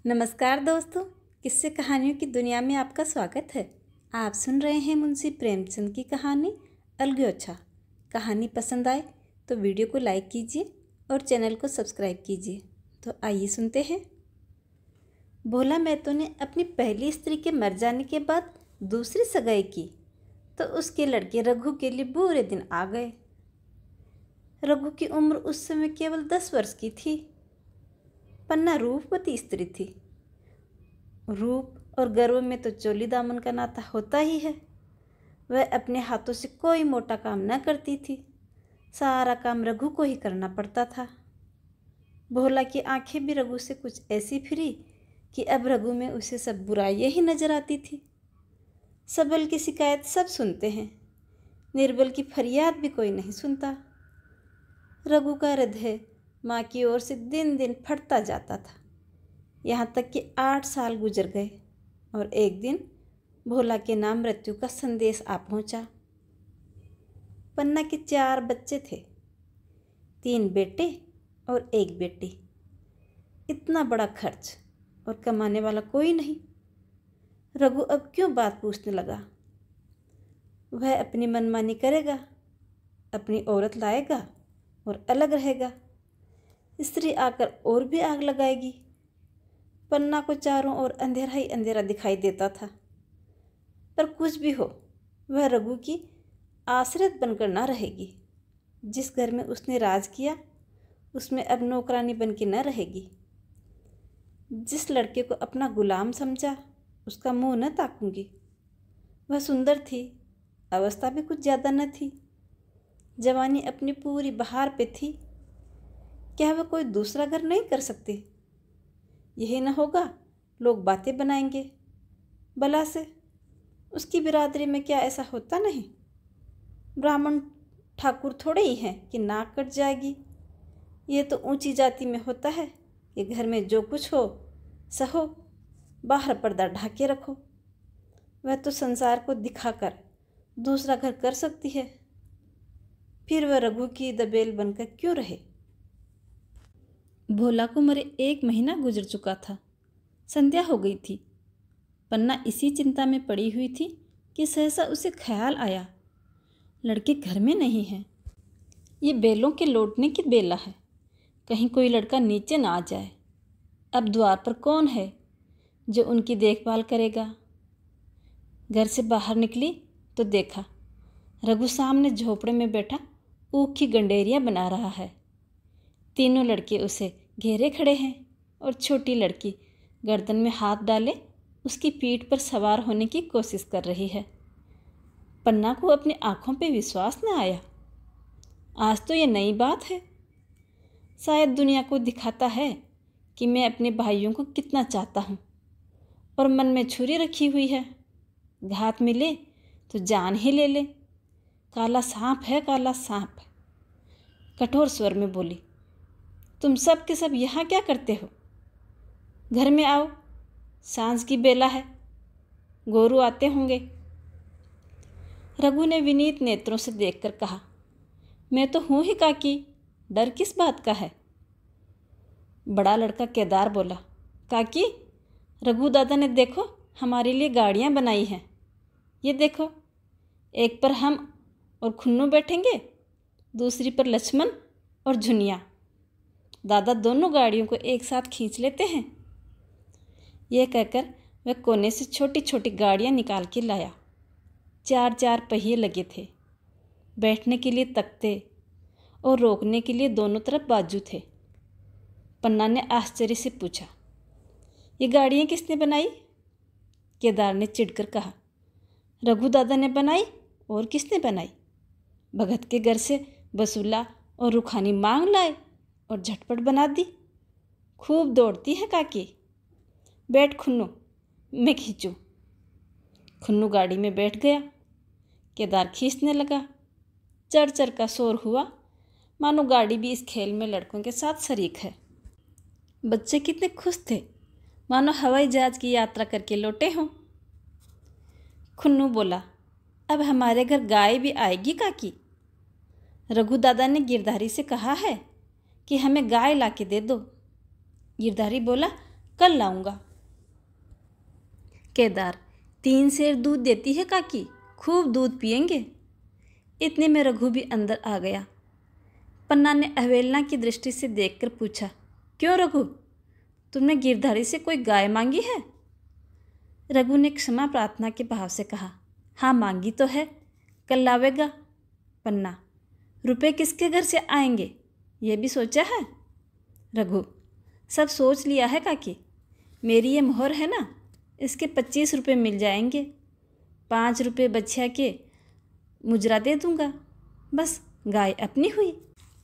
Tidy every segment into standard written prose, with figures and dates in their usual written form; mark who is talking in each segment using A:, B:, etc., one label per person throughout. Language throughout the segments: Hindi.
A: नमस्कार दोस्तों, किस्से कहानियों की दुनिया में आपका स्वागत है। आप सुन रहे हैं मुंशी प्रेमचंद की कहानी अलगोछा। कहानी पसंद आए तो वीडियो को लाइक कीजिए और चैनल को सब्सक्राइब कीजिए। तो आइए सुनते हैं। भोला महतो ने अपनी पहली स्त्री के मर जाने के बाद दूसरी सगाई की तो उसके लड़के रघु के लिए बुरे दिन आ गए। रघु की उम्र उस समय केवल 10 वर्ष की थी। पन्ना रूपवती स्त्री थी। रूप और गर्व में तो चोली दामन का नाता होता ही है। वह अपने हाथों से कोई मोटा काम न करती थी। सारा काम रघु को ही करना पड़ता था। भोला की आंखें भी रघु से कुछ ऐसी फिरी कि अब रघु में उसे सब बुराइयां ही नजर आती थी। सबल की शिकायत सब सुनते हैं, निर्बल की फरियाद भी कोई नहीं सुनता। रघु का हृदय माँ की ओर से दिन दिन फटता जाता था। यहाँ तक कि 8 साल गुजर गए और एक दिन भोला के नाम मृत्यु का संदेश आ पहुँचा। पन्ना के 4 बच्चे थे, 3 बेटे और 1 बेटी। इतना बड़ा खर्च और कमाने वाला कोई नहीं। रघु अब क्यों बात पूछने लगा। वह अपनी मनमानी करेगा, अपनी औरत लाएगा और अलग रहेगा। स्त्री आकर और भी आग लगाएगी। पन्ना को चारों ओर अंधेरा ही अंधेरा दिखाई देता था। पर कुछ भी हो, वह रघु की आश्रित बनकर ना रहेगी। जिस घर में उसने राज किया उसमें अब नौकरानी बन के न रहेगी। जिस लड़के को अपना गुलाम समझा उसका मुंह न ताकूंगी। वह सुंदर थी, अवस्था भी कुछ ज़्यादा न थी। जवानी अपनी पूरी बहार पे थी। क्या वह कोई दूसरा घर नहीं कर सकती? यही न होगा, लोग बातें बनाएंगे। भला से उसकी बिरादरी में क्या ऐसा होता नहीं? ब्राह्मण ठाकुर थोड़े ही हैं कि नाक कट जाएगी। ये तो ऊंची जाति में होता है कि घर में जो कुछ हो सहो, बाहर पर्दा ढाके रखो। वह तो संसार को दिखाकर दूसरा घर कर सकती है। फिर वह रघु की दबेल बनकर क्यों रहे? भोला को मरे 1 महीना गुजर चुका था। संध्या हो गई थी। पन्ना इसी चिंता में पड़ी हुई थी कि सहसा उसे ख्याल आया, लड़के घर में नहीं हैं। ये बेलों के लौटने की बेला है, कहीं कोई लड़का नीचे ना आ जाए। अब द्वार पर कौन है जो उनकी देखभाल करेगा? घर से बाहर निकली तो देखा रघु सामने झोपड़े में बैठा ऊख की गंडेरियाँ बना रहा है। तीनों लड़के उसे घेरे खड़े हैं और छोटी लड़की गर्दन में हाथ डाले उसकी पीठ पर सवार होने की कोशिश कर रही है। पन्ना को अपनी आंखों पे विश्वास न आया। आज तो ये नई बात है। शायद दुनिया को दिखाता है कि मैं अपने भाइयों को कितना चाहता हूँ और मन में छुरी रखी हुई है। घात मिले तो जान ही ले ले। काला सांप है, काला सांप। कठोर स्वर में बोली, तुम सब के सब यहाँ क्या करते हो? घर में आओ, सांझ की बेला है, गोरू आते होंगे। रघु ने विनीत नेत्रों से देखकर कहा, मैं तो हूँ ही काकी, डर किस बात का है? बड़ा लड़का केदार बोला, काकी रघु दादा ने देखो हमारे लिए गाड़ियाँ बनाई हैं। ये देखो, एक पर हम और खुन्नू बैठेंगे, दूसरी पर लक्ष्मण और झुनिया। दादा दोनों गाड़ियों को एक साथ खींच लेते हैं। यह कहकर वह कोने से छोटी छोटी गाड़ियाँ निकाल के लाया। 4 पहिए लगे थे। बैठने के लिए तख्ते और रोकने के लिए दोनों तरफ बाजू थे। पन्ना ने आश्चर्य से पूछा, ये गाड़ियाँ किसने बनाई? केदार ने चिढ़कर कहा, रघु दादा ने बनाई। और किसने बनाई? भगत के घर से बसूला और रुखानी मांग लाए और झटपट बना दी। खूब दौड़ती है काकी। बैठ खुन्नू, मैं खींचूं। खुन्नू गाड़ी में बैठ गया। केदार खींचने लगा। चढ़ चढ़ का शोर हुआ, मानो गाड़ी भी इस खेल में लड़कों के साथ शरीक है। बच्चे कितने खुश थे, मानो हवाई जहाज की यात्रा करके लौटे हों। खुन्नू बोला, अब हमारे घर गाय भी आएगी काकी। रघु दादा ने गिरधारी से कहा है कि हमें गाय ला के दे दो। गिरधारी बोला, कल लाऊंगा। केदार, 3 सेर दूध देती है काकी, खूब दूध पिएंगे। इतने में रघु भी अंदर आ गया। पन्ना ने अवहेलना की दृष्टि से देखकर पूछा, क्यों रघु, तुमने गिरधारी से कोई गाय मांगी है? रघु ने क्षमा प्रार्थना के भाव से कहा, हाँ मांगी तो है, कल लावेगा। पन्ना, रुपए किसके घर से आएंगे, ये भी सोचा है? रघु, सब सोच लिया है काकी, मेरी ये मोहर है ना, इसके 25 रुपये मिल जाएंगे। 5 रुपये बछिया के मुजरा दे दूंगा, बस गाय अपनी हुई।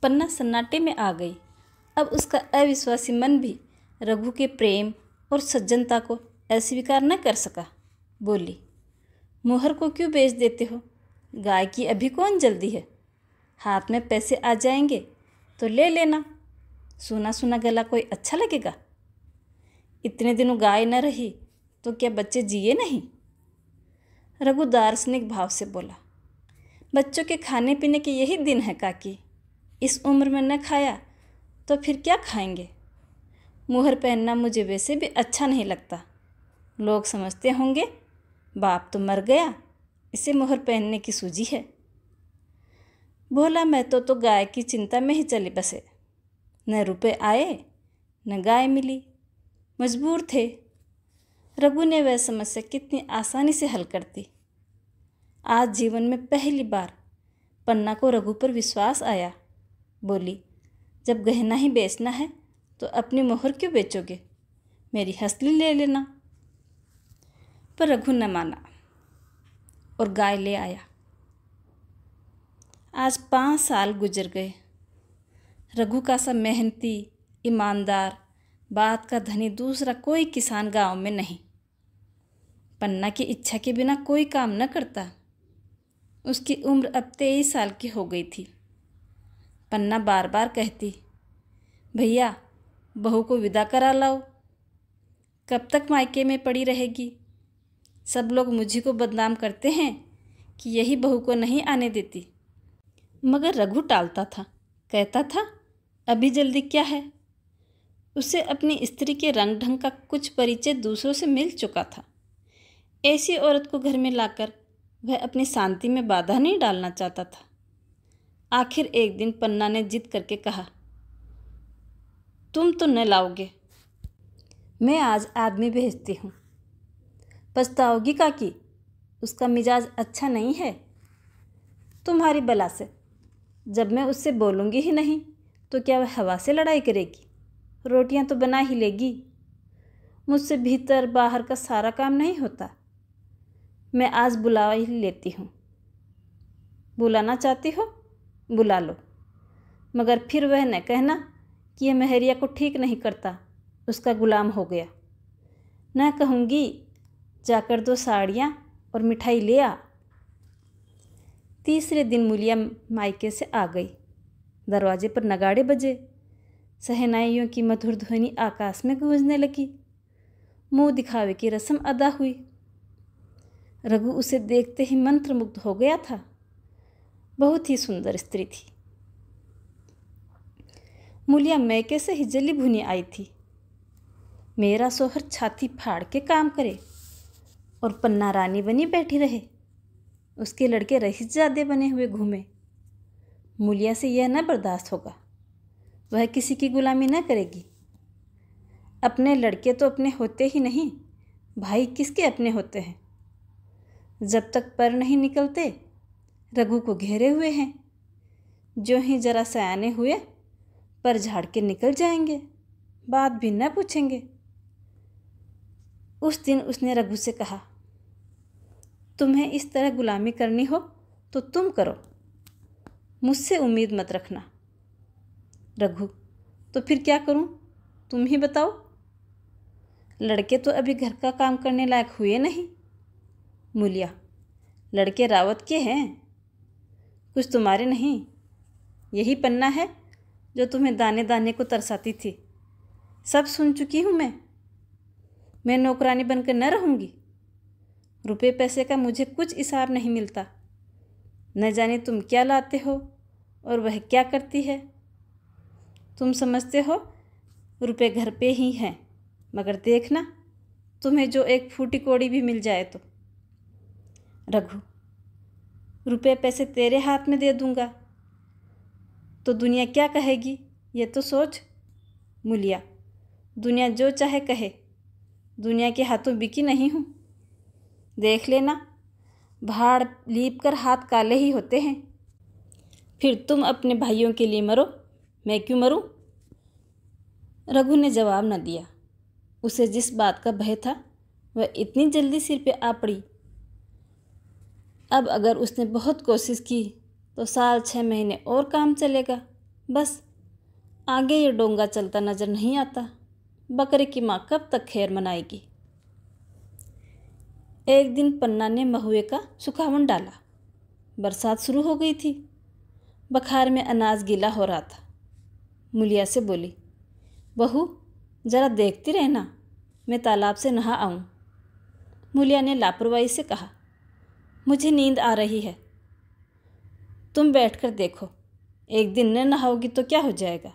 A: पन्ना सन्नाटे में आ गई। अब उसका अविश्वासी मन भी रघु के प्रेम और सज्जनता को अस्वीकार न कर सका। बोली, मोहर को क्यों बेच देते हो? गाय की अभी कौन जल्दी है, हाथ में पैसे आ जाएंगे तो ले लेना। सोना सोना गला कोई अच्छा लगेगा? इतने दिनों गाय न रही तो क्या बच्चे जिए नहीं? रघु दार्शनिक भाव से बोला, बच्चों के खाने पीने के यही दिन है काकी, इस उम्र में न खाया तो फिर क्या खाएंगे? मुहर पहनना मुझे वैसे भी अच्छा नहीं लगता। लोग समझते होंगे बाप तो मर गया, इसे मुहर पहनने की सूझी है। बोला, मैं तो गाय की चिंता में ही चले बसे, न रुपए आए न गाय मिली, मजबूर थे। रघु ने वह समस्या कितनी आसानी से हल कर दी। आज जीवन में पहली बार पन्ना को रघु पर विश्वास आया। बोली, जब गहना ही बेचना है तो अपनी मोहर क्यों बेचोगे, मेरी हंसली ले लेना। पर रघु न माना और गाय ले आया। आज 5 साल गुजर गए। रघु का सा मेहनती, ईमानदार, बात का धनी दूसरा कोई किसान गांव में नहीं। पन्ना की इच्छा के बिना कोई काम न करता। उसकी उम्र अब 23 साल की हो गई थी। पन्ना बार बार कहती, भैया बहू को विदा करा लाओ, कब तक मायके में पड़ी रहेगी? सब लोग मुझी को बदनाम करते हैं कि यही बहू को नहीं आने देती। मगर रघु टालता था, कहता था अभी जल्दी क्या है। उसे अपनी स्त्री के रंग ढंग का कुछ परिचय दूसरों से मिल चुका था। ऐसी औरत को घर में लाकर वह अपनी शांति में बाधा नहीं डालना चाहता था। आखिर एक दिन पन्ना ने जिद करके कहा, तुम तो न लाओगे, मैं आज आदमी भेजती हूँ। पछताओगी काकी, उसका मिजाज अच्छा नहीं है। तुम्हारी बला से जब मैं उससे बोलूँगी ही नहीं तो क्या वह हवा से लड़ाई करेगी? रोटियां तो बना ही लेगी। मुझसे भीतर बाहर का सारा काम नहीं होता। मैं आज बुला ही लेती हूँ। बुलाना चाहती हो बुला लो, मगर फिर वह न कहना कि यह महरिया को ठीक नहीं करता, उसका गुलाम हो गया। न कहूँगी जाकर 2 साड़ियाँ और मिठाई ले आ। तीसरे दिन मूलिया मायके से आ गई। दरवाजे पर नगाड़े बजे, सहनाइयों की मधुर ध्वनि आकाश में गूंजने लगी। मुंह दिखावे की रस्म अदा हुई। रघु उसे देखते ही मंत्रमुग्ध हो गया था। बहुत ही सुंदर स्त्री थी। मूलिया मैके से ही जली भुनी आई थी। मेरा सोहर छाती फाड़ के काम करे और पन्ना रानी बनी बैठी रहे, उसके लड़के रईसजादे बने हुए घूमे। मूलिया से यह न बर्दाश्त होगा। वह किसी की गुलामी न करेगी। अपने लड़के तो अपने होते ही नहीं, भाई किसके अपने होते हैं? जब तक पर नहीं निकलते रघु को घेरे हुए हैं। जो ही जरा सयाने हुए पर झाड़ के निकल जाएंगे, बात भी न पूछेंगे। उस दिन उसने रघु से कहा, तुम्हें इस तरह गुलामी करनी हो तो तुम करो, मुझसे उम्मीद मत रखना। रघु, तो फिर क्या करूं, तुम ही बताओ। लड़के तो अभी घर का काम करने लायक हुए नहीं। मूलिया, लड़के रावत के हैं, कुछ तुम्हारे नहीं। यही पन्ना है जो तुम्हें दाने दाने को तरसाती थी। सब सुन चुकी हूँ मैं नौकरानी बनकर न रहूँगी। रुपए पैसे का मुझे कुछ हिसाब नहीं मिलता। न जाने तुम क्या लाते हो और वह क्या करती है। तुम समझते हो रुपए घर पे ही हैं, मगर देखना तुम्हें जो एक फूटी कौड़ी भी मिल जाए तो। रघु, रुपए पैसे तेरे हाथ में दे दूंगा तो दुनिया क्या कहेगी, ये तो सोच। मूलिया, दुनिया जो चाहे कहे, दुनिया के हाथों बिकी नहीं हूँ। देख लेना, भाड़ लीप कर हाथ काले ही होते हैं। फिर तुम अपने भाइयों के लिए मरो, मैं क्यों मरूं? रघु ने जवाब न दिया। उसे जिस बात का भय था वह इतनी जल्दी सिर पे आ पड़ी। अब अगर उसने बहुत कोशिश की तो साल 6 महीने और काम चलेगा, बस। आगे ये डोंगा चलता नजर नहीं आता। बकरे की माँ कब तक खैर मनाएगी। एक दिन पन्ना ने महुए का सुखावन डाला। बरसात शुरू हो गई थी। बखार में अनाज गीला हो रहा था। मूलिया से बोली, बहू जरा देखती रहना, मैं तालाब से नहा आऊँ। मूलिया ने लापरवाही से कहा, मुझे नींद आ रही है। तुम बैठकर देखो, एक दिन न नहाओगी तो क्या हो जाएगा।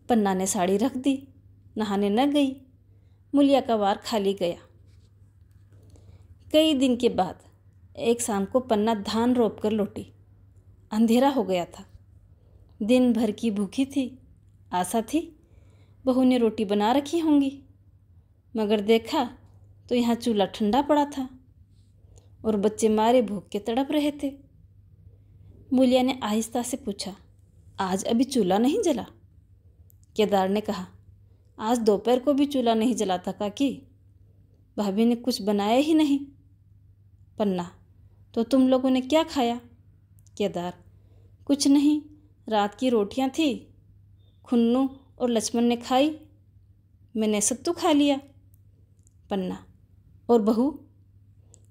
A: पन्ना ने साड़ी रख दी, नहाने न गई। मूलिया का वार खाली गया। कई दिन के बाद एक शाम को पन्ना धान रोप कर लौटी। अंधेरा हो गया था। दिन भर की भूखी थी। आशा थी बहू ने रोटी बना रखी होंगी, मगर देखा तो यहाँ चूल्हा ठंडा पड़ा था और बच्चे मारे भूख के तड़प रहे थे। मूलिया ने आहिस्ता से पूछा, आज अभी चूल्हा नहीं जला? केदार ने कहा, आज दोपहर को भी चूल्हा नहीं जला था काकी, भाभी ने कुछ बनाया ही नहीं। पन्ना, तो तुम लोगों ने क्या खाया? केदार, कुछ नहीं, रात की रोटियां थी, खुन्नू और लक्ष्मण ने खाई, मैंने सत्तू खा लिया। पन्ना, और बहू?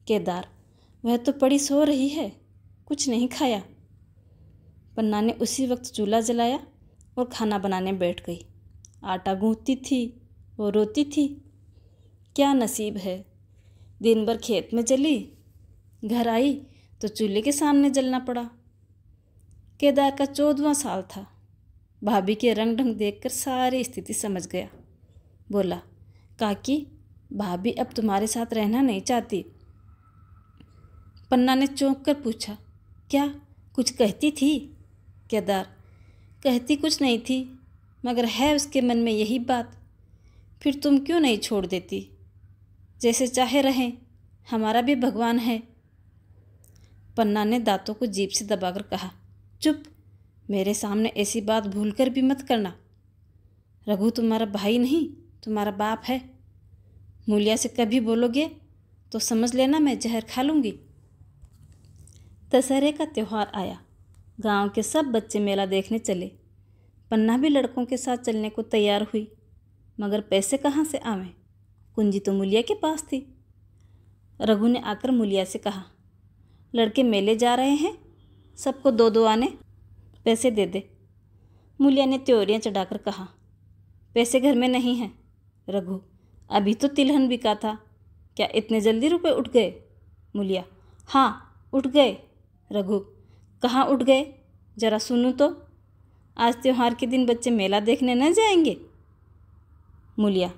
A: केदार, वह तो पड़ी सो रही है, कुछ नहीं खाया। पन्ना ने उसी वक्त चूल्हा जलाया और खाना बनाने बैठ गई। आटा गूंथती थी, वो रोती थी। क्या नसीब है, दिन भर खेत में जली, घर आई तो चूल्हे के सामने जलना पड़ा। केदार का 14वां साल था। भाभी के रंग ढंग देखकर सारी स्थिति समझ गया। बोला, काकी भाभी अब तुम्हारे साथ रहना नहीं चाहती। पन्ना ने चौंक कर पूछा, क्या कुछ कहती थी? केदार, कहती कुछ नहीं थी, मगर है उसके मन में यही बात। फिर तुम क्यों नहीं छोड़ देती? जैसे चाहे रहें, हमारा भी भगवान है। पन्ना ने दांतों को जीभ से दबाकर कहा, चुप, मेरे सामने ऐसी बात भूलकर भी मत करना। रघु तुम्हारा भाई नहीं, तुम्हारा बाप है। मूलिया से कभी बोलोगे तो समझ लेना मैं जहर खा लूँगी। दशहरे का त्यौहार आया। गांव के सब बच्चे मेला देखने चले। पन्ना भी लड़कों के साथ चलने को तैयार हुई, मगर पैसे कहाँ से आवें? कुंजी तो मूलिया के पास थी। रघु ने आकर मूलिया से कहा, लड़के मेले जा रहे हैं, सबको 2-2 आने, पैसे दे दे। मूलिया ने त्योरियाँ चढ़ाकर कहा, पैसे घर में नहीं हैं। रघु, अभी तो तिलहन बिका था, क्या इतने जल्दी रुपए उठ गए? मूलिया, हाँ उठ गए। रघु, कहाँ उठ गए, जरा सुनूं तो। आज त्योहार के दिन बच्चे मेला देखने न जाएंगे? मूलिया,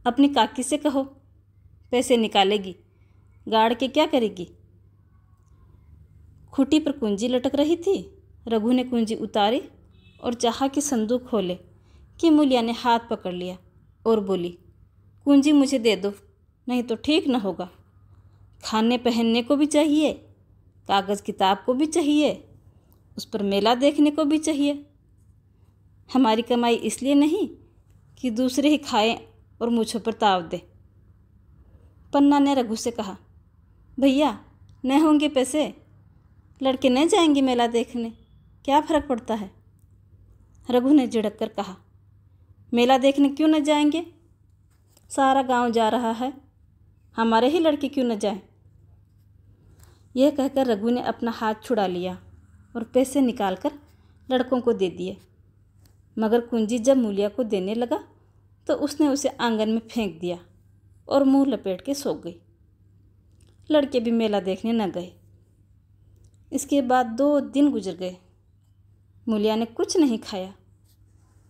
A: अपनी काकी से कहो, पैसे निकालेगी, गाड़ के क्या करेगी? खूंटी पर कुंजी लटक रही थी। रघु ने कुंजी उतारी और चाहा कि संदूक खोले कि मूलिया ने हाथ पकड़ लिया और बोली, कुंजी मुझे दे दो, नहीं तो ठीक न होगा। खाने पहनने को भी चाहिए, कागज़ किताब को भी चाहिए, उस पर मेला देखने को भी चाहिए। हमारी कमाई इसलिए नहीं कि दूसरे ही खाएं और मुझ पर ताव दे। पन्ना ने रघु से कहा, भैया न होंगे पैसे, लड़के न जाएंगे मेला देखने, क्या फ़र्क पड़ता है? रघु ने झिड़क कर कहा, मेला देखने क्यों न जाएंगे? सारा गांव जा रहा है, हमारे ही लड़के क्यों न जाएं? यह कहकर रघु ने अपना हाथ छुड़ा लिया और पैसे निकालकर लड़कों को दे दिए। मगर कुंजी जब मूलिया को देने लगा तो उसने उसे आंगन में फेंक दिया और मुंह लपेट के सो गई। लड़के भी मेला देखने न गए। इसके बाद 2 दिन गुजर गए। मूलिया ने कुछ नहीं खाया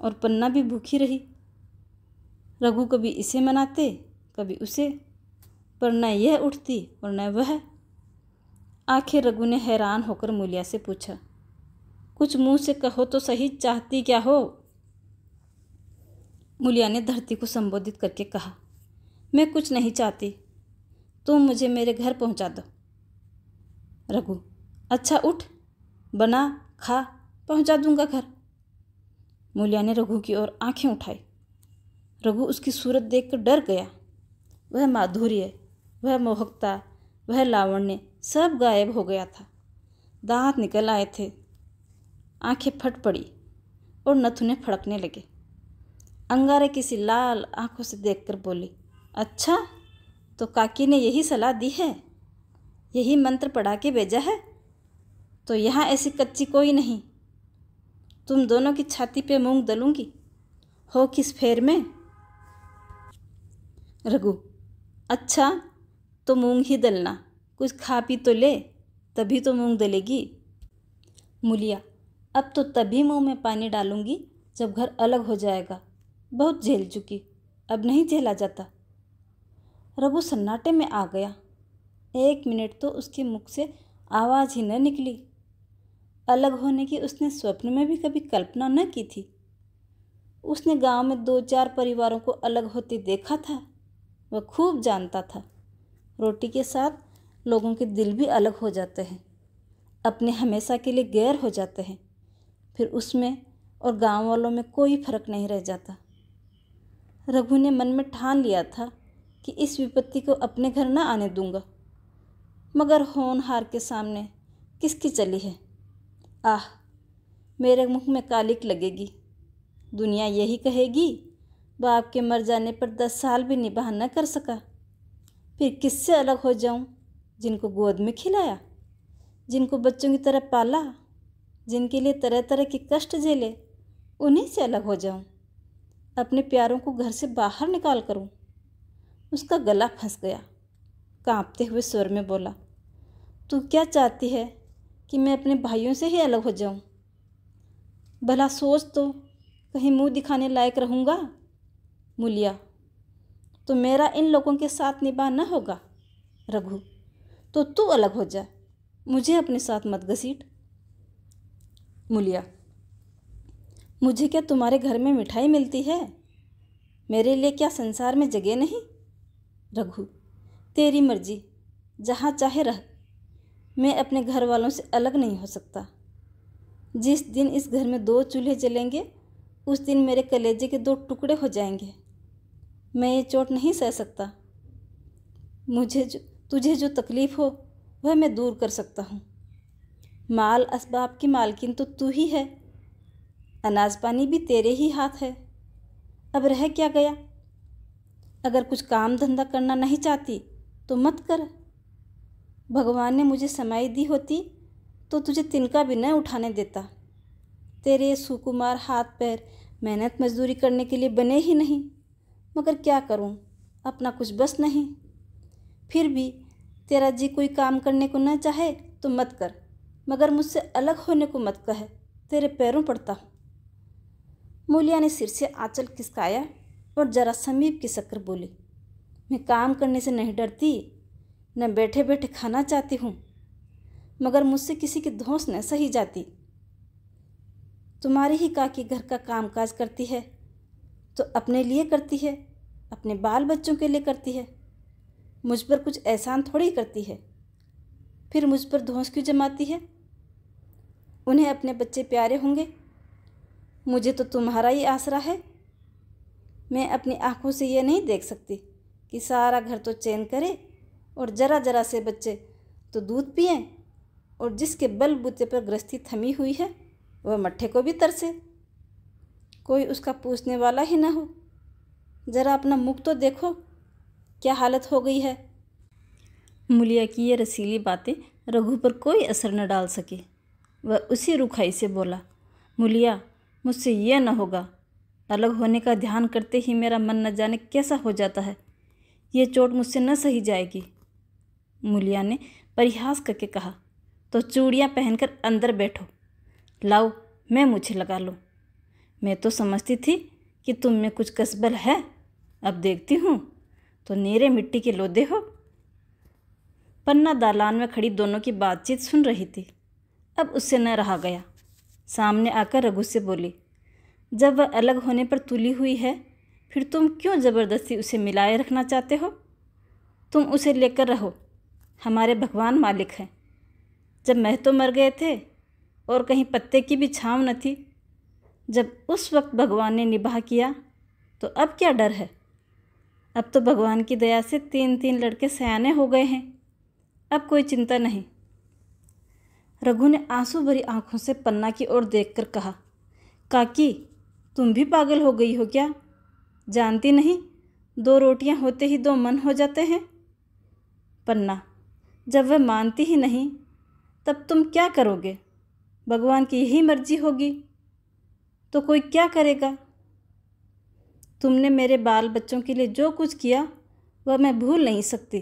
A: और पन्ना भी भूखी रही। रघु कभी इसे मनाते कभी उसे, पर न यह उठती और न वह। आखिर रघु ने हैरान होकर मूलिया से पूछा, कुछ मुंह से कहो तो सही, चाहती क्या हो? मूलिया ने धरती को संबोधित करके कहा, मैं कुछ नहीं चाहती, तुम मुझे मेरे घर पहुंचा दो। रघु, अच्छा उठ, बना खा, पहुंचा दूंगा घर। मूलिया ने रघु की ओर आंखें उठाई। रघु उसकी सूरत देखकर डर गया। वह माधुर्य, वह मोहकता, वह लावण्य सब गायब हो गया था। दांत निकल आए थे, आंखें फट पड़ी और नथुने फड़कने लगे। अंगारे किसी लाल आंखों से देखकर बोली, अच्छा तो काकी ने यही सलाह दी है, यही मंत्र पढ़ा के भेजा है? तो यहाँ ऐसी कच्ची कोई नहीं, तुम दोनों की छाती पे मूंग दलूंगी, हो किस फेर में? रघु, अच्छा तो मूंग ही दलना, कुछ खा पी तो ले, तभी तो मूंग दलेगी। मूलिया, अब तो तभी मुंह में पानी डालूंगी जब घर अलग हो जाएगा, बहुत झेल चुकी, अब नहीं झेला जाता। रघु सन्नाटे में आ गया। 1 मिनट तो उसके मुख से आवाज़ ही न निकली। अलग होने की उसने स्वप्न में भी कभी कल्पना न की थी। उसने गांव में 2-4 परिवारों को अलग होते देखा था। वह खूब जानता था, रोटी के साथ लोगों के दिल भी अलग हो जाते हैं, अपने हमेशा के लिए गैर हो जाते हैं, फिर उसमें और गांव वालों में कोई फर्क नहीं रह जाता। रघु ने मन में ठान लिया था कि इस विपत्ति को अपने घर न आने दूंगा, मगर होनहार के सामने किसकी चली है? आह, मेरे मुख में कालिक लगेगी। दुनिया यही कहेगी, बाप के मर जाने पर 10 साल भी निबाह न कर सका। फिर किससे अलग हो जाऊं? जिनको गोद में खिलाया, जिनको बच्चों की तरह पाला, जिनके लिए तरह तरह के कष्ट झेले, उन्हीं से अलग हो जाऊं? अपने प्यारों को घर से बाहर निकाल करूं? उसका गला फंस गया। कांपते हुए स्वर में बोला, तू क्या चाहती है कि मैं अपने भाइयों से ही अलग हो जाऊं? भला सोच तो, कहीं मुंह दिखाने लायक रहूँगा? मूलिया, तो मेरा इन लोगों के साथ निभाना न होगा। रघु, तो तू अलग हो जा, मुझे अपने साथ मत घसीट। मूलिया, मुझे क्या तुम्हारे घर में मिठाई मिलती है? मेरे लिए क्या संसार में जगह नहीं? रघु, तेरी मर्जी, जहाँ चाहे रह, मैं अपने घर वालों से अलग नहीं हो सकता। जिस दिन इस घर में 2 चूल्हे जलेंगे, उस दिन मेरे कलेजे के 2 टुकड़े हो जाएंगे। मैं ये चोट नहीं सह सकता। तुझे जो तकलीफ़ हो वह मैं दूर कर सकता हूँ। माल असबाब की मालकिन तो तू ही है, अनाज पानी भी तेरे ही हाथ है। अब रह क्या गया? अगर कुछ काम धंधा करना नहीं चाहती तो मत कर। भगवान ने मुझे समाई दी होती तो तुझे तिनका भी न उठाने देता। तेरे सुकुमार हाथ पैर मेहनत मजदूरी करने के लिए बने ही नहीं, मगर क्या करूं, अपना कुछ बस नहीं। फिर भी तेरा जी कोई काम करने को न चाहे तो मत कर, मगर मुझसे अलग होने को मत कहे, तेरे पैरों पड़ता हूँ। मूलिया ने सिर से आंचल खिसकाया और जरा समीप की शक्कर बोली, मैं काम करने से नहीं डरती, न बैठे बैठे खाना चाहती हूँ, मगर मुझसे किसी की धौंस न सही जाती। तुम्हारी ही काकी घर का कामकाज करती है तो अपने लिए करती है, अपने बाल बच्चों के लिए करती है, मुझ पर कुछ एहसान थोड़ी करती है। फिर मुझ पर धौंस क्यों जमाती है? उन्हें अपने बच्चे प्यारे होंगे, मुझे तो तुम्हारा ही आसरा है। मैं अपनी आंखों से ये नहीं देख सकती कि सारा घर तो चैन करे और जरा जरा से बच्चे तो दूध पिएं, और जिसके बलबूते पर गृहस्थी थमी हुई है वह मट्ठे को भी तरसे, कोई उसका पूछने वाला ही ना हो। जरा अपना मुख तो देखो, क्या हालत हो गई है। मूलिया की ये रसीली बातें रघु पर कोई असर न डाल सकी। वह उसी रुखाई से बोला, मूलिया, मुझसे ये न होगा। अलग होने का ध्यान करते ही मेरा मन न जाने कैसा हो जाता है। ये चोट मुझसे न सही जाएगी। मूलिया ने परिहास करके कहा, तो चूड़ियाँ पहनकर अंदर बैठो, लाओ मैं मुझे लगा लूँ। मैं तो समझती थी कि तुम में कुछ कसबल है, अब देखती हूँ तो नीरे मिट्टी के लोदे हो। पन्ना दालान में खड़ी दोनों की बातचीत सुन रही थी। अब उससे न रहा गया। सामने आकर रघु से बोली, जब वह अलग होने पर तुली हुई है, फिर तुम क्यों ज़बरदस्ती उसे मिलाए रखना चाहते हो? तुम उसे लेकर रहो, हमारे भगवान मालिक हैं। जब मैं तो मर गए थे और कहीं पत्ते की भी छाँव न थी। जब उस वक्त भगवान ने निबाह किया तो अब क्या डर है? अब तो भगवान की दया से 3 लड़के सयाने हो गए हैं। अब कोई चिंता नहीं। रघु ने आंसू भरी आंखों से पन्ना की ओर देखकर कहा, काकी, तुम भी पागल हो गई हो क्या? जानती नहीं, 2 रोटियां होते ही 2 मन हो जाते हैं। पन्ना, जब वह मानती ही नहीं तब तुम क्या करोगे? भगवान की यही मर्जी होगी तो कोई क्या करेगा? तुमने मेरे बाल बच्चों के लिए जो कुछ किया वह मैं भूल नहीं सकती।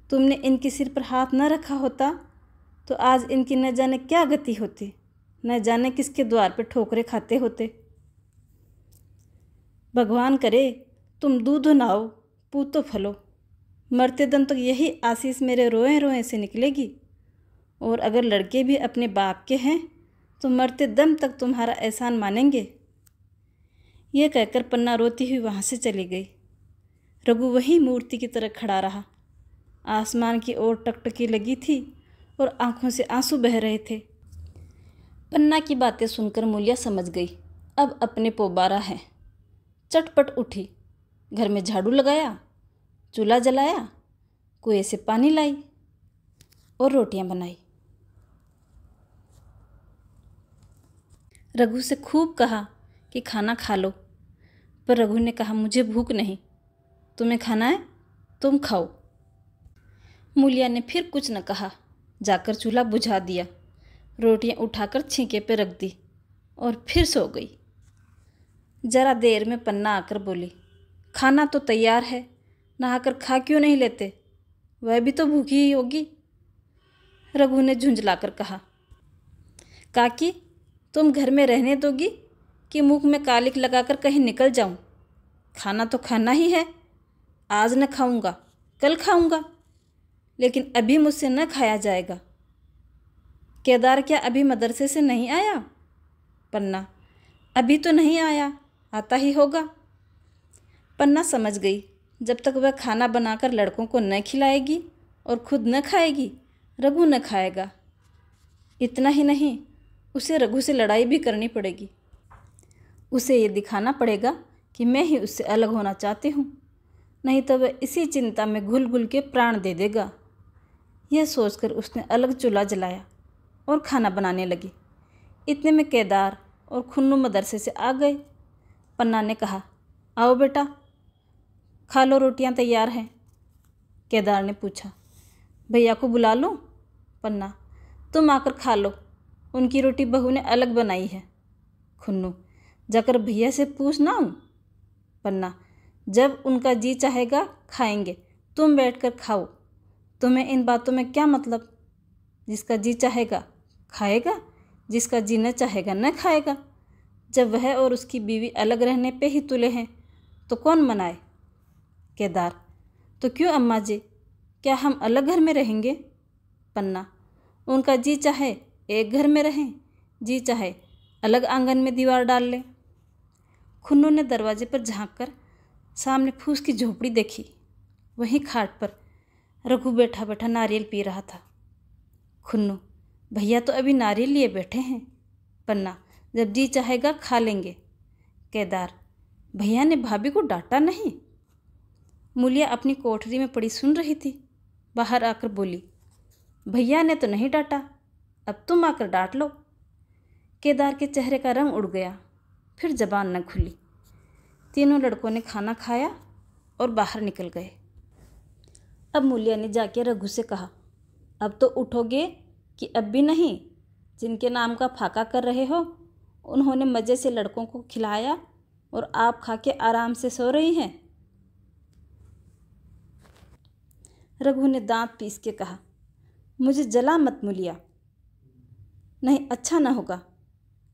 A: तुमने इनके सिर पर हाथ न रखा होता तो आज इनकी न जाने क्या गति होती, न जाने किसके द्वार पर ठोकरें खाते होते। भगवान करे तुम दूध नाओ, पूतो फलो। मरते दम तक यही आशीष मेरे रोए रोए से निकलेगी। और अगर लड़के भी अपने बाप के हैं तो मरते दम तक तुम्हारा एहसान मानेंगे। यह कहकर पन्ना रोती हुई वहाँ से चली गई। रघु वही मूर्ति की तरह खड़ा रहा। आसमान की ओर टकटकी लगी थी और आंखों से आंसू बह रहे थे। पन्ना की बातें सुनकर मूलिया समझ गई, अब अपने पोबारा है। चटपट उठी, घर में झाड़ू लगाया, चूल्हा जलाया, कुएं से पानी लाई और रोटियां बनाई। रघु से खूब कहा कि खाना खा लो, पर रघु ने कहा, मुझे भूख नहीं। तुम्हें खाना है, तुम खाओ। मूलिया ने फिर कुछ न कहा, जाकर चूल्हा बुझा दिया, रोटियां उठाकर छींके पे रख दी और फिर सो गई। जरा देर में पन्ना आकर बोली, खाना तो तैयार है, नहाकर खा क्यों नहीं लेते? वह भी तो भूखी ही होगी। रघु ने झुंझलाकर कहा, काकी, तुम घर में रहने दोगी कि मुंह में कालिक लगाकर कहीं निकल जाऊं? खाना तो खाना ही है। आज न खाऊंगा, कल खाऊंगा, लेकिन अभी मुझसे न खाया जाएगा। केदार क्या अभी मदरसे से नहीं आया? पन्ना, अभी तो नहीं आया, आता ही होगा। पन्ना समझ गई, जब तक वह खाना बनाकर लड़कों को न खिलाएगी और खुद न खाएगी, रघु न खाएगा। इतना ही नहीं, उसे रघु से लड़ाई भी करनी पड़ेगी। उसे ये दिखाना पड़ेगा कि मैं ही उससे अलग होना चाहती हूँ, नहीं तो वह इसी चिंता में घुल घुल के प्राण दे देगा। यह सोचकर उसने अलग चूल्हा जलाया और खाना बनाने लगी। इतने में केदार और खुन्नू मदरसे से आ गए। पन्ना ने कहा, आओ बेटा, खा लो, रोटियां तैयार हैं। केदार ने पूछा, भैया को बुला लूं? पन्ना, तुम आकर खा लो, उनकी रोटी बहू ने अलग बनाई है। खुन्नू, जाकर भैया से पूछ ना आऊं? पन्ना, जब उनका जी चाहेगा खाएंगे, तुम बैठकर खाओ। तुम्हें इन बातों में क्या मतलब? जिसका जी चाहेगा खाएगा, जिसका जी न चाहेगा न खाएगा। जब वह और उसकी बीवी अलग रहने पे ही तुले हैं तो कौन मनाए? केदार, तो क्यों अम्मा जी, क्या हम अलग घर में रहेंगे? पन्ना, उनका जी चाहे एक घर में रहें, जी चाहे अलग आंगन में दीवार डाल लें। खुन्नू ने दरवाजे पर झांककर सामने फूस की झोपड़ी देखी। वहीं खाट पर रघु बैठा बैठा नारियल पी रहा था। खुन्नू, भैया तो अभी नारियल लिए बैठे हैं। पन्ना, जब जी चाहेगा खा लेंगे। केदार, भैया ने भाभी को डांटा नहीं? मूलिया अपनी कोठरी में पड़ी सुन रही थी। बाहर आकर बोली, भैया ने तो नहीं डांटा, अब तुम आकर डांट लो। केदार के चेहरे का रंग उड़ गया, फिर जबान न खुली। तीनों लड़कों ने खाना खाया और बाहर निकल गए। अब मूलिया ने जाके रघु से कहा, अब तो उठोगे कि अब भी नहीं? जिनके नाम का फाका कर रहे हो, उन्होंने मज़े से लड़कों को खिलाया और आप खा के आराम से सो रही हैं। रघु ने दांत पीस के कहा, मुझे जला मत मूलिया, नहीं अच्छा ना होगा।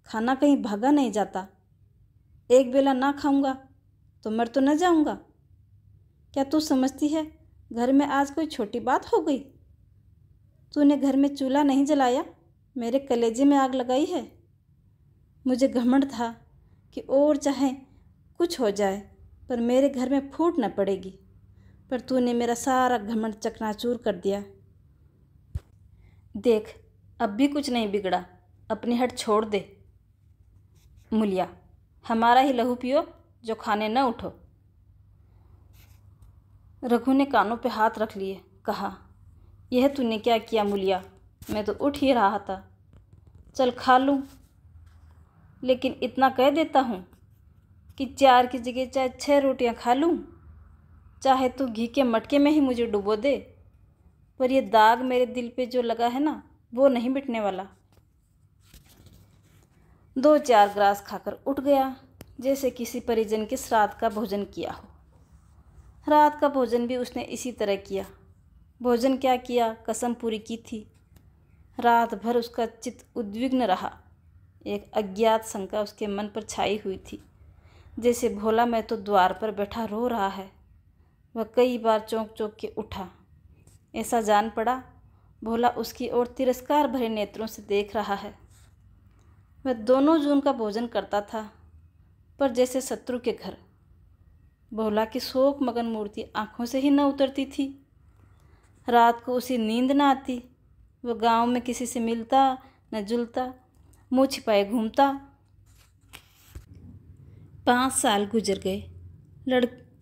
A: खाना कहीं भागा नहीं जाता। एक बेला ना खाऊंगा तो मर तो न जाऊंगा। क्या तू समझती है घर में आज कोई छोटी बात हो गई? तूने घर में चूल्हा नहीं जलाया, मेरे कलेजे में आग लगाई है। मुझे घमंड था कि और चाहे कुछ हो जाए पर मेरे घर में फूट न पड़ेगी, पर तूने मेरा सारा घमंड चकनाचूर कर दिया। देख, अब भी कुछ नहीं बिगड़ा, अपनी हट छोड़ दे। मूलिया, हमारा ही लहू पियो, जो खाने न उठो। रघु ने कानों पे हाथ रख लिए, कहा, यह तूने क्या किया मूलिया? मैं तो उठ ही रहा था। चल खा लूँ, लेकिन इतना कह देता हूँ कि 4 की जगह चाहे 6 रोटियाँ खा लूँ, चाहे तो घी के मटके में ही मुझे डुबो दे, पर यह दाग मेरे दिल पे जो लगा है ना, वो नहीं मिटने वाला। 2-4 ग्रास खाकर उठ गया, जैसे किसी परिजन के श्राद्ध का भोजन किया हो। रात का भोजन भी उसने इसी तरह किया। भोजन क्या किया, कसम पूरी की थी। रात भर उसका चित्त उद्विग्न रहा। एक अज्ञात शंका उसके मन पर छाई हुई थी, जैसे भोला मैं तो द्वार पर बैठा रो रहा है। वह कई बार चौंक चौंक के उठा। ऐसा जान पड़ा भोला उसकी ओर तिरस्कार भरे नेत्रों से देख रहा है। वह दोनों जून का भोजन करता था, पर जैसे शत्रु के घर। भोला की शोक मगन मूर्ति आंखों से ही न उतरती थी। रात को उसे नींद न आती। वह गांव में किसी से मिलता न जुलता, मुँह छिपाए घूमता। 5 साल गुजर गए।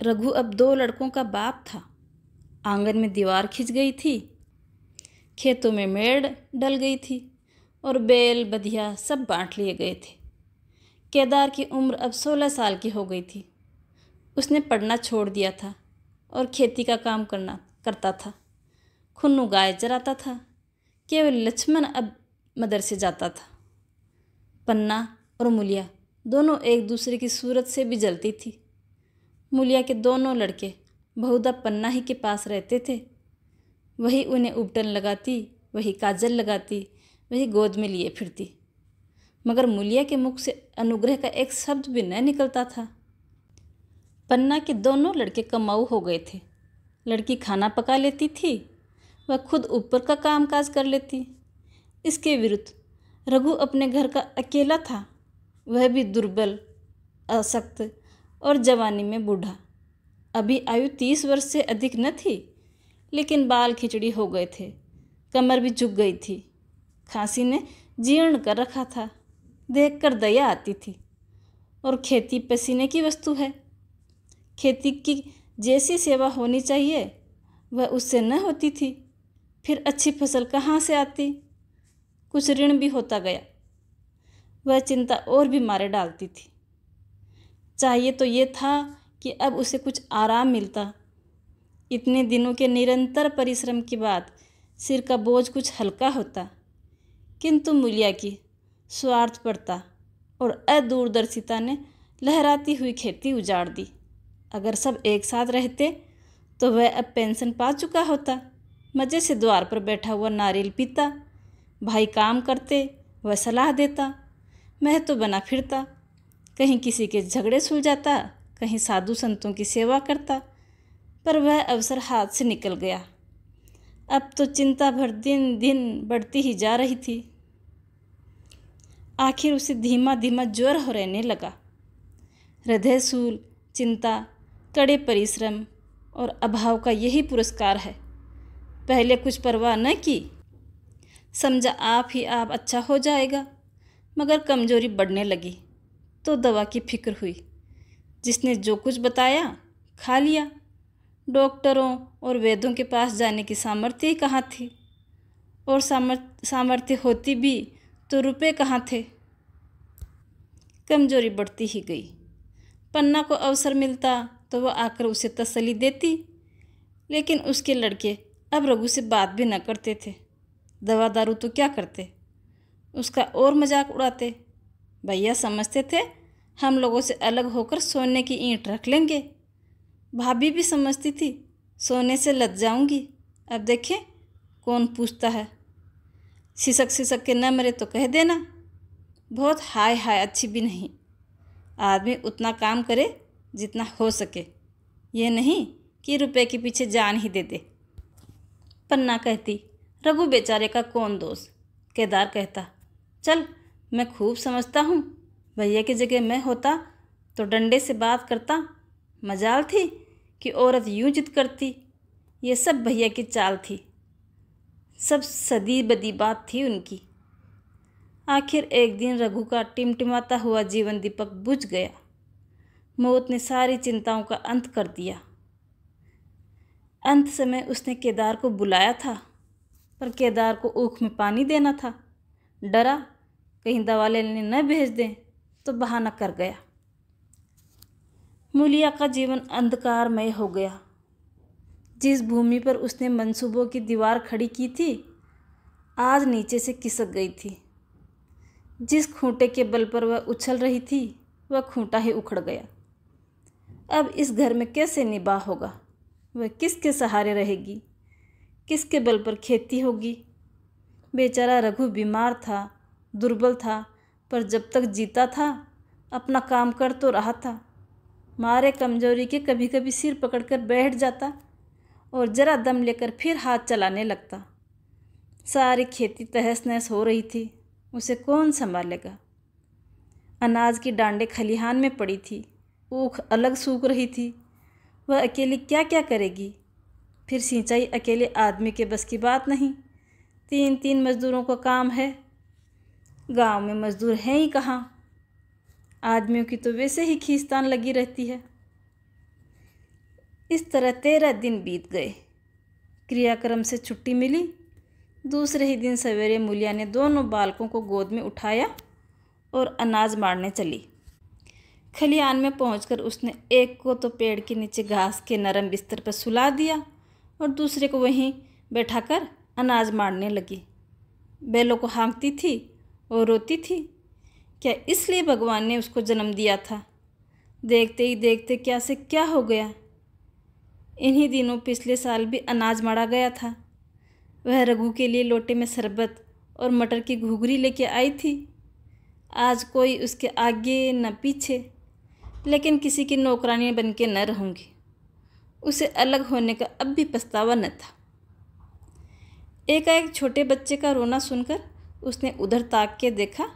A: रघु अब 2 लड़कों का बाप था। आंगन में दीवार खिंच गई थी, खेतों में मेड़ डल गई थी और बैल बधिया सब बांट लिए गए थे। केदार की उम्र अब 16 साल की हो गई थी। उसने पढ़ना छोड़ दिया था और खेती का काम करता था। खुन्नू गाय चराता था। केवल लक्ष्मण अब मदरसे जाता था। पन्ना और मूलिया दोनों एक दूसरे की सूरत से भी जलती थी। मूलिया के दोनों लड़के बहुधा पन्ना ही के पास रहते थे। वही उन्हें उपटन लगाती, वही काजल लगाती, वही गोद में लिए फिरती, मगर मूलिया के मुख से अनुग्रह का एक शब्द भी न निकलता था। पन्ना के दोनों लड़के कमाऊ हो गए थे। लड़की खाना पका लेती थी, वह खुद ऊपर का कामकाज कर लेती। इसके विरुद्ध रघु अपने घर का अकेला था, वह भी दुर्बल, अशक्त और जवानी में बूढ़ा। अभी आयु 30 वर्ष से अधिक न थी, लेकिन बाल खिचड़ी हो गए थे, कमर भी झुक गई थी, खांसी ने जीर्ण कर रखा था। देखकर दया आती थी। और खेती पसीने की वस्तु है। खेती की जैसी सेवा होनी चाहिए वह उससे न होती थी। फिर अच्छी फसल कहाँ से आती? कुछ ऋण भी होता गया। वह चिंता और भी मारे डालती थी। चाहिए तो ये था कि अब उसे कुछ आराम मिलता। इतने दिनों के निरंतर परिश्रम के बाद सिर का बोझ कुछ हल्का होता, किंतु मूलिया की स्वार्थपरता और अदूरदर्शिता ने लहराती हुई खेती उजाड़ दी। अगर सब एक साथ रहते तो वह अब पेंशन पा चुका होता। मज़े से द्वार पर बैठा हुआ नारियल पीता, भाई काम करते, वह सलाह देता, मैं तो बना फिरता, कहीं किसी के झगड़े सुलझाता, कहीं साधु संतों की सेवा करता। पर वह अवसर हाथ से निकल गया। अब तो चिंता भर दिन दिन बढ़ती ही जा रही थी। आखिर उसे धीमा धीमा ज्वर हो रहने लगा। हृदयशूल चिंता, कड़े परिश्रम और अभाव का यही पुरस्कार है। पहले कुछ परवाह न की, समझा आप ही आप अच्छा हो जाएगा, मगर कमजोरी बढ़ने लगी तो दवा की फिक्र हुई। जिसने जो कुछ बताया खा लिया। डॉक्टरों और वैद्यों के पास जाने की सामर्थ्य ही कहाँ थी, और सामर्थ्य होती भी तो रुपए कहाँ थे। कमजोरी बढ़ती ही गई। पन्ना को अवसर मिलता तो वह आकर उसे तसल्ली देती, लेकिन उसके लड़के अब रघु से बात भी न करते थे। दवा दारू तो क्या करते, उसका और मजाक उड़ाते। भैया समझते थे हम लोगों से अलग होकर सोने की ईंट रख लेंगे। भाभी भी समझती थी सोने से लद जाऊंगी। अब देखें कौन पूछता है। सिसक सिसक के न मरे तो कह देना। बहुत हाय हाय अच्छी भी नहीं। आदमी उतना काम करे जितना हो सके, ये नहीं कि रुपए के पीछे जान ही दे दे। पन्ना कहती, रघु बेचारे का कौन दोष। केदार कहता, चल मैं खूब समझता हूँ, भैया की जगह मैं होता तो डंडे से बात करता। मजाल थी कि औरत यूं जिद करती। ये सब भैया की चाल थी, सब सदी बदी बात थी उनकी। आखिर एक दिन रघु का टिमटिमाता हुआ जीवन दीपक बुझ गया। मौत ने सारी चिंताओं का अंत कर दिया। अंत समय उसने केदार को बुलाया था, पर केदार को ऊख में पानी देना था। डरा कहीं दवा लेने न भेज दें तो बहाना कर गया। मूलिया का जीवन अंधकारमय हो गया। जिस भूमि पर उसने मंसूबों की दीवार खड़ी की थी, आज नीचे से खिसक गई थी। जिस खूंटे के बल पर वह उछल रही थी, वह खूंटा ही उखड़ गया। अब इस घर में कैसे निबाह होगा? वह किसके सहारे रहेगी? किसके बल पर खेती होगी? बेचारा रघु बीमार था, दुर्बल था, पर जब तक जीता था अपना काम कर तो रहा था। मारे कमजोरी के कभी कभी सिर पकड़कर बैठ जाता और जरा दम लेकर फिर हाथ चलाने लगता। सारी खेती तहस नहस हो रही थी, उसे कौन संभालेगा? अनाज की डांडें खलिहान में पड़ी थी, ऊख अलग सूख रही थी। वह अकेली क्या क्या करेगी? फिर सिंचाई अकेले आदमी के बस की बात नहीं, 3-3 मजदूरों का काम है। गांव में मजदूर हैं ही कहाँ? आदमियों की तो वैसे ही खींचतान लगी रहती है। इस तरह 13 दिन बीत गए। क्रियाक्रम से छुट्टी मिली। दूसरे ही दिन सवेरे मूलिया ने दोनों बालकों को गोद में उठाया और अनाज मारने चली। खलिहान में पहुंचकर उसने एक को तो पेड़ के नीचे घास के नरम बिस्तर पर सुला दिया और दूसरे को वहीं बैठाकर अनाज मारने लगी। बैलों को हाँकती थी और रोती थी। क्या इसलिए भगवान ने उसको जन्म दिया था? देखते ही देखते क्या से क्या हो गया। इन्हीं दिनों पिछले साल भी अनाज मारा गया था। वह रघु के लिए लोटे में शरबत और मटर की घुघरी लेके आई थी। आज कोई उसके आगे न पीछे, लेकिन किसी की नौकरानी बन के न रहूँगी। उसे अलग होने का अब भी पछतावा न था। एकाएक छोटे बच्चे का रोना सुनकर उसने उधर ताक के देखा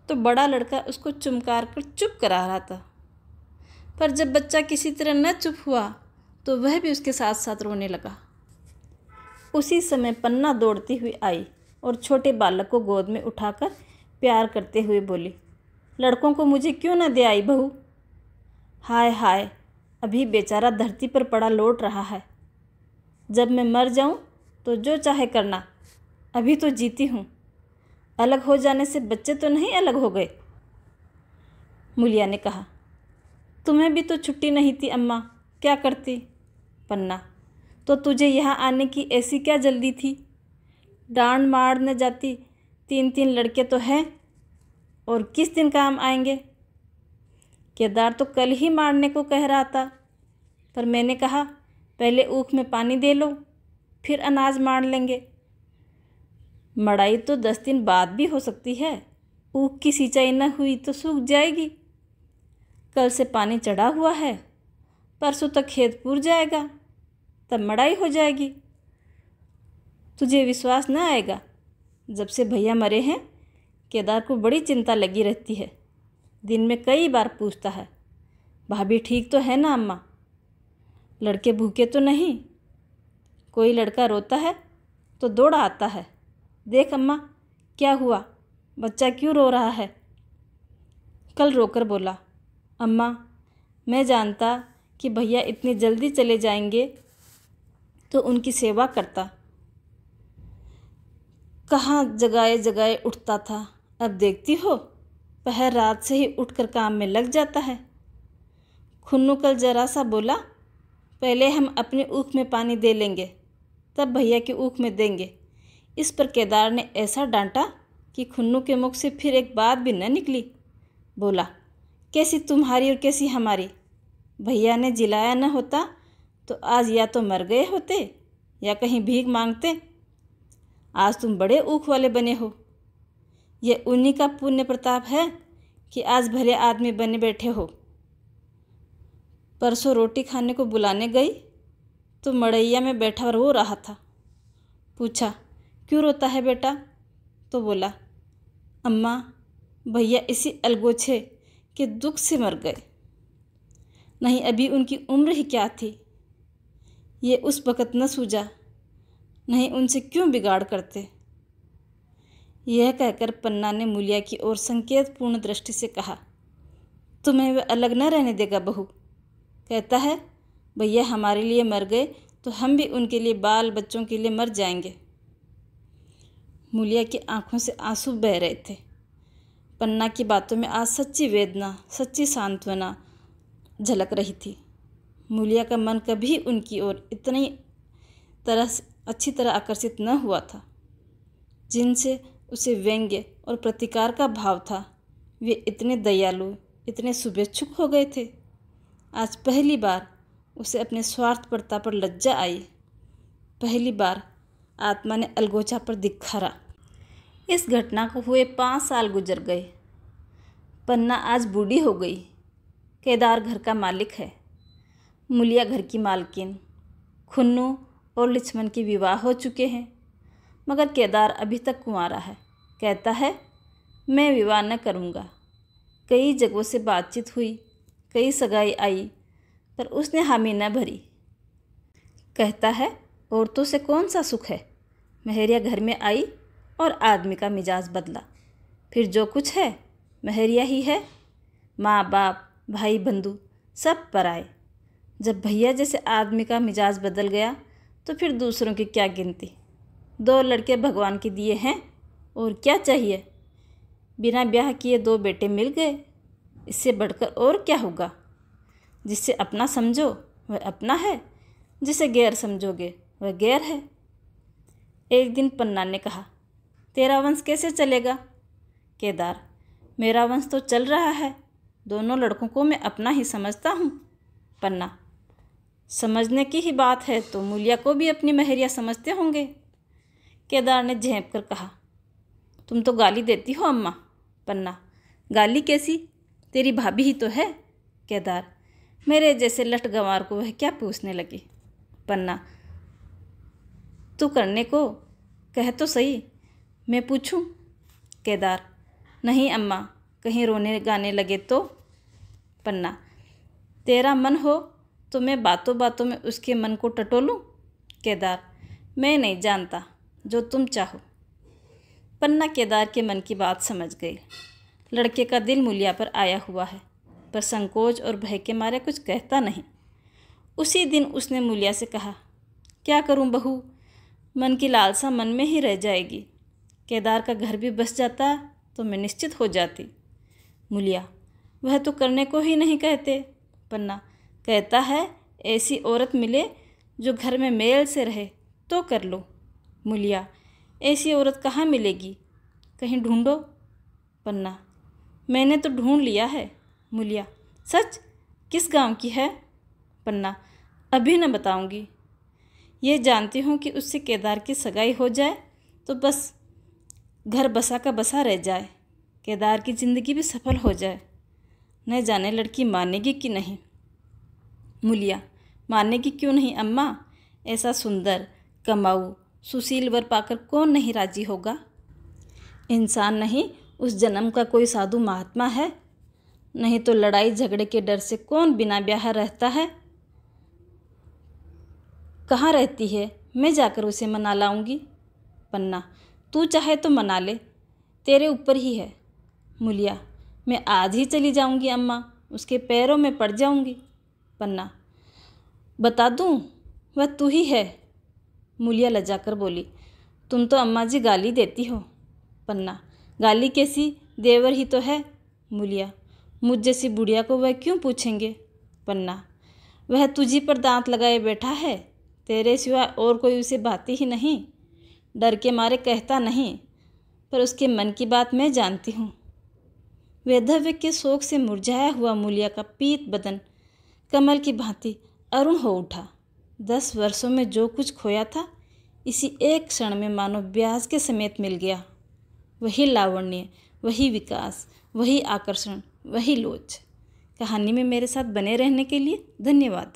A: तो बड़ा लड़का उसको चुमकार कर चुप करा रहा था। पर जब बच्चा किसी तरह न चुप हुआ तो वह भी उसके साथ साथ रोने लगा। उसी समय पन्ना दौड़ती हुई आई और छोटे बालक को गोद में उठाकर प्यार करते हुए बोली, लड़कों को मुझे क्यों न दे आई बहू? हाय हाय, अभी बेचारा धरती पर पड़ा लौट रहा है। जब मैं मर जाऊं तो जो चाहे करना, अभी तो जीती हूँ। अलग हो जाने से बच्चे तो नहीं अलग हो गए? मूलिया ने कहा। तुम्हें भी तो छुट्टी नहीं थी अम्मा, क्या करती? पन्ना, तो तुझे यहाँ आने की ऐसी क्या जल्दी थी? डांड मारने जाती, 3-3 लड़के तो हैं और किस दिन काम आएंगे? केदार तो कल ही मारने को कह रहा था, पर मैंने कहा पहले ऊख में पानी दे लो, फिर अनाज मार लेंगे। मड़ाई तो 10 दिन बाद भी हो सकती है। ऊख की सिंचाई न हुई तो सूख जाएगी। कल से पानी चढ़ा हुआ है, परसों तक खेत पूर जाएगा, तब मड़ाई हो जाएगी। तुझे विश्वास न आएगा, जब से भैया मरे हैं केदार को बड़ी चिंता लगी रहती है। दिन में कई बार पूछता है, भाभी ठीक तो है ना अम्मा? लड़के भूखे तो नहीं? कोई लड़का रोता है तो दौड़ आता है, देख अम्मा क्या हुआ, बच्चा क्यों रो रहा है? कल रोकर बोला, अम्मा मैं जानता कि भैया इतनी जल्दी चले जाएंगे तो उनकी सेवा करता। कहाँ जगाए जगाए उठता था, अब देखती हो पहर रात से ही उठकर काम में लग जाता है। खुन्नू कल जरा सा बोला, पहले हम अपने ऊख में पानी दे लेंगे, तब भैया की ऊख में देंगे। इस पर केदार ने ऐसा डांटा कि खुन्नू के मुख से फिर एक बात भी न निकली। बोला, कैसी तुम्हारी और कैसी हमारी? भैया ने जिलाया न होता तो आज या तो मर गए होते या कहीं भीख मांगते। आज तुम बड़े ऊख वाले बने हो। ये उन्हीं का पुण्य प्रताप है कि आज भले आदमी बने बैठे हो। परसों रोटी खाने को बुलाने गई तो मड़ैया में बैठा रो रहा था। पूछा, क्यों रोता है बेटा? तो बोला, अम्मा, भैया इसी अलगोछे के दुख से मर गए। नहीं अभी उनकी उम्र ही क्या थी, ये उस वक़्त न सूझा, नहीं उनसे क्यों बिगाड़ करते। यह कहकर पन्ना ने मूलिया की ओर संकेतपूर्ण दृष्टि से कहा, तुम्हें वह अलग न रहने देगा बहू। कहता है भैया हमारे लिए मर गए तो हम भी उनके लिए, बाल बच्चों के लिए मर जाएंगे। मूलिया की आंखों से आंसू बह रहे थे। पन्ना की बातों में आज सच्ची वेदना, सच्ची सांत्वना झलक रही थी। मूलिया का मन कभी उनकी ओर इतनी अच्छी तरह आकर्षित न हुआ था। जिनसे उसे व्यंग्य और प्रतिकार का भाव था, वे इतने दयालु, इतने शुभेच्छुक हो गए थे। आज पहली बार उसे अपने स्वार्थपरता पर लज्जा आई। पहली बार आत्मा ने अलगोचा पर धिक्कारा। इस घटना को हुए 5 साल गुजर गए। पन्ना आज बूढ़ी हो गई। केदार घर का मालिक है, मूलिया घर की मालकिन। खुन्नू और लक्ष्मण के विवाह हो चुके हैं, मगर केदार अभी तक कुंवारा है। कहता है मैं विवाह न करूँगा। कई जगहों से बातचीत हुई, कई सगाई आई, पर उसने हामी न भरी। कहता है औरतों से कौन सा सुख है। मेहरिया घर में आई और आदमी का मिजाज बदला, फिर जो कुछ है मेहरिया ही है। माँ बाप, भाई बंधु सब पराए। जब भैया जैसे आदमी का मिजाज बदल गया तो फिर दूसरों की क्या गिनती। 2 लड़के भगवान के दिए हैं, और क्या चाहिए। बिना ब्याह किए 2 बेटे मिल गए, इससे बढ़कर और क्या होगा। जिसे अपना समझो वह अपना है, जिसे गैर समझोगे वह गैर है। एक दिन पन्ना ने कहा, तेरा वंश कैसे चलेगा। केदार, मेरा वंश तो चल रहा है। दोनों लड़कों को मैं अपना ही समझता हूँ। पन्ना, समझने की ही बात है तो मूलिया को भी अपनी मेहरिया समझते होंगे। केदार ने झेंप कर कहा, तुम तो गाली देती हो अम्मा। पन्ना, गाली कैसी, तेरी भाभी ही तो है। केदार, मेरे जैसे लठ गंवार को वह क्या पूछने लगी। पन्ना, तू करने को कह तो सही, मैं पूछूं। केदार, नहीं अम्मा, कहीं रोने गाने लगे तो। पन्ना, तेरा मन हो तो मैं बातों बातों में उसके मन को टटोलूं। केदार, मैं नहीं जानता, जो तुम चाहो। पन्ना केदार के मन की बात समझ गई। लड़के का दिल मूलिया पर आया हुआ है, पर संकोच और भय के मारे कुछ कहता नहीं। उसी दिन उसने मूलिया से कहा, क्या करूं बहू, मन की लालसा मन में ही रह जाएगी। केदार का घर भी बस जाता तो मैं निश्चित हो जाती। मूलिया, वह तो करने को ही नहीं कहते। पन्ना, कहता है ऐसी औरत मिले जो घर में मेल से रहे तो कर लो। मूलिया, ऐसी औरत कहाँ मिलेगी, कहीं ढूंढो। पन्ना, मैंने तो ढूंढ लिया है। मूलिया, सच, किस गांव की है। पन्ना, अभी न बताऊंगी। ये जानती हूँ कि उससे केदार की सगाई हो जाए तो बस घर बसा का बसा रह जाए, केदार की ज़िंदगी भी सफल हो जाए। न जाने लड़की मानेगी कि नहीं। मूलिया, मानेगी क्यों नहीं अम्मा, ऐसा सुंदर, कमाऊ, सुशील वर पाकर कौन नहीं राजी होगा। इंसान नहीं, उस जन्म का कोई साधु महात्मा है। नहीं तो लड़ाई झगड़े के डर से कौन बिना ब्याह रहता है। कहाँ रहती है, मैं जाकर उसे मना लाऊंगी। पन्ना, तू चाहे तो मना ले, तेरे ऊपर ही है। मूलिया, मैं आज ही चली जाऊंगी अम्मा, उसके पैरों में पड़ जाऊंगी। पन्ना, बता दूं, वह तू ही है। मूलिया लजाकर बोली, तुम तो अम्मा जी गाली देती हो। पन्ना, गाली कैसी, देवर ही तो है। मूलिया, मुझ जैसी बुढ़िया को वह क्यों पूछेंगे। पन्ना, वह तुझी पर दांत लगाए बैठा है, तेरे सिवा और कोई उसे भाती ही नहीं। डर के मारे कहता नहीं, पर उसके मन की बात मैं जानती हूँ। वैधव्य के शोक से मुरझाया हुआ मूलिया का पीत बदन कमल की भांति अरुण हो उठा। 10 वर्षों में जो कुछ खोया था, इसी एक क्षण में मानो ब्याज के समेत मिल गया। वही लावण्य, वही विकास, वही आकर्षण, वही लोच। कहानी में मेरे साथ बने रहने के लिए धन्यवाद।